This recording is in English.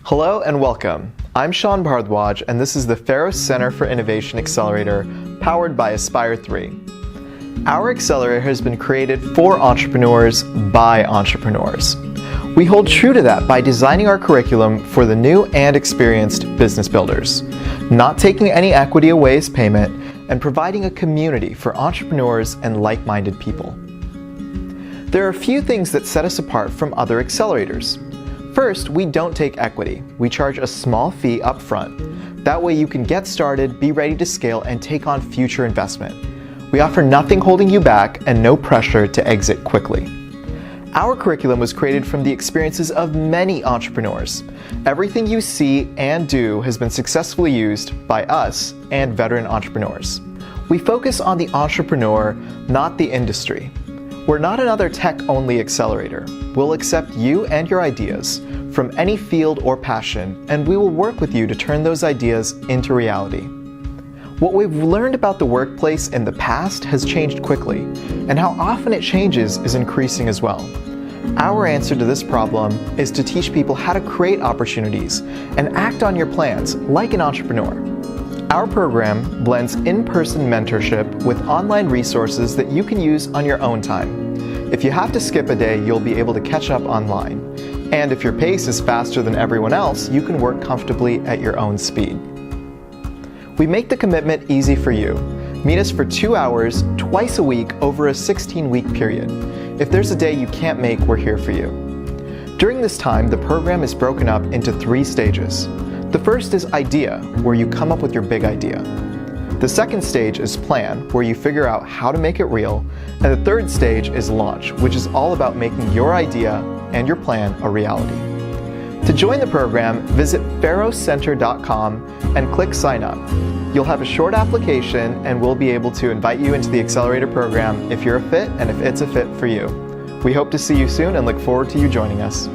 Hello and welcome. I'm Sean Bhardwaj, and this is the Pharos Center for Innovation Accelerator, powered by Aspire 3. Our accelerator has been created for entrepreneurs by entrepreneurs. We hold true to that by designing our curriculum for the new and experienced business builders, not taking any equity away as payment, and providing a community for entrepreneurs and like-minded people. There are a few things that set us apart from other accelerators. First, we don't take equity. We charge a small fee up front. That way you can get started, be ready to scale, and take on future investment. We offer nothing holding you back and no pressure to exit quickly. Our curriculum was created from the experiences of many entrepreneurs. Everything you see and do has been successfully used by us and veteran entrepreneurs. We focus on the entrepreneur, not the industry. We're not another tech-only accelerator. We'll accept you and your ideas from any field or passion, and we will work with you to turn those ideas into reality. What we've learned about the workplace in the past has changed quickly, and how often it changes is increasing as well. Our answer to this problem is to teach people how to create opportunities and act on your plans like an entrepreneur. Our program blends in-person mentorship with online resources that you can use on your own time. If you have to skip a day, you'll be able to catch up online. And if your pace is faster than everyone else, you can work comfortably at your own speed. We make the commitment easy for you. Meet us for 2 hours, twice a week, over a 16-week period. If there's a day you can't make, we're here for you. During this time, the program is broken up into 3 stages. The first is idea, where you come up with your big idea. The second stage is plan, where you figure out how to make it real. And the third stage is launch, which is all about making your idea and your plan a reality. To join the program, visit pharoscenter.com and click sign up. You'll have a short application and we'll be able to invite you into the Accelerator program if you're a fit and if it's a fit for you. We hope to see you soon and look forward to you joining us.